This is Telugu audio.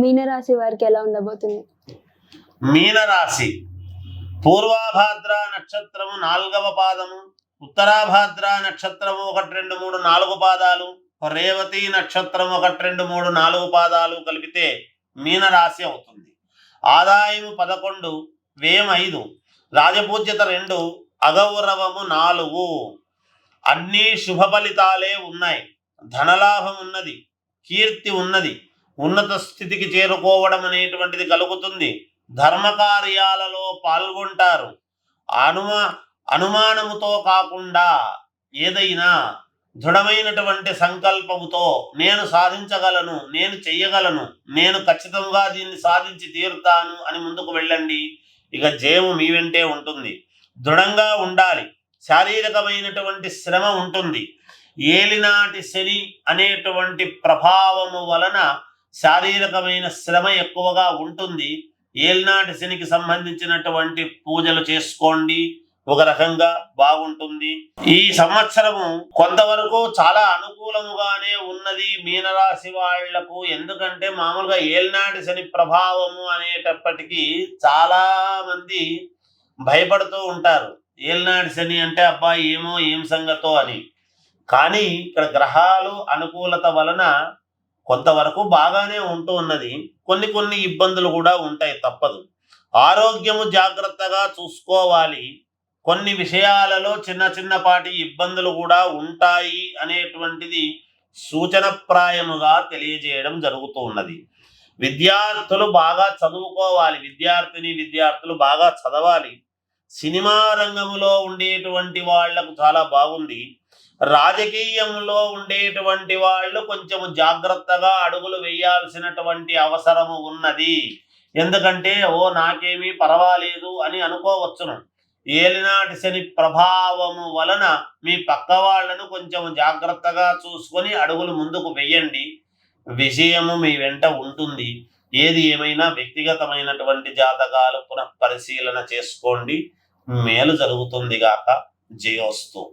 మీనరాశి వారికి ఎలా ఉండబోతుంది? మీనరాశి పూర్వాభాద్ర నక్షత్రము 4వ పాదము, ఉత్తరాభాద్ర నక్షత్రము 1, 2, 3, 4 పాదాలు, రేవతి నక్షత్రం 1, 2, 3, 4 పాదాలు కలిపితే మీనరాశి అవుతుంది. ఆదాయము 11, వ్యయం 5, రాజపూజ్యత 2, అగౌరవము 4. అన్ని శుభ ఫలితాలే ఉన్నాయి. ధనలాభం ఉన్నది, కీర్తి ఉన్నది, ఉన్నత స్థితికి చేరుకోవడం అనేటువంటిది కలుగుతుంది. ధర్మకార్యాలలో పాల్గొంటారు. అనుమానముతో కాకుండా ఏదైనా దృఢమైనటువంటి సంకల్పముతో నేను సాధించగలను, నేను చెయ్యగలను, నేను ఖచ్చితంగా దీన్ని సాధించి తీరుతాను అని ముందుకు వెళ్ళండి. ఇక జయము మీ వెంటే ఉంటుంది. దృఢంగా ఉండాలి. శారీరకమైనటువంటి శ్రమ ఉంటుంది. ఏలినాటి శని అనేటువంటి ప్రభావము వలన శారీరకమైన శ్రమ ఎక్కువగా ఉంటుంది. ఏలినాటి శనికి సంబంధించినటువంటి పూజలు చేసుకోండి, ఒక రకంగా బాగుంటుంది. ఈ సంవత్సరము కొంతవరకు చాలా అనుకూలముగానే ఉన్నది మీనరాశి వాళ్లకు. ఎందుకంటే మామూలుగా ఏలినాటి శని ప్రభావము అనేటప్పటికీ చాలా మంది భయపడుతూ ఉంటారు. ఏలినాటి శని అంటే అబ్బా ఏమో ఏం సంగతో అని. కానీ ఇక్కడ గ్రహాలు అనుకూలత వలన కొంతవరకు బాగానే ఉంటూ ఉన్నది. కొన్ని ఇబ్బందులు కూడా ఉంటాయి, తప్పదు. ఆరోగ్యము జాగ్రత్తగా చూసుకోవాలి. కొన్ని విషయాలలో చిన్నపాటి ఇబ్బందులు కూడా ఉంటాయి అనేటువంటిది సూచనప్రాయముగా తెలియజేయడం జరుగుతూ ఉన్నది. విద్యార్థులు బాగా చదువుకోవాలి. విద్యార్థులు బాగా చదవాలి. సినిమా రంగంలో ఉండేటువంటి వాళ్లకు చాలా బాగుంది. రాజకీయంలో ఉండేటువంటి వాళ్ళు కొంచెం జాగ్రత్తగా అడుగులు వేయాల్సినటువంటి అవసరము ఉన్నది. ఎందుకంటే నాకేమీ పర్వాలేదు అని అనుకోవచ్చును. ఏలినాటి శని ప్రభావము వలన మీ పక్క వాళ్ళను కొంచెం జాగ్రత్తగా చూసుకొని అడుగులు ముందుకు వెయ్యండి. విజయము మీ వెంట ఉంటుంది. ఏది ఏమైనా వ్యక్తిగతమైనటువంటి జాతకాలు పునః పరిశీలన చేసుకోండి. మేలు జరుగుతుంది గాక. జయోస్తు.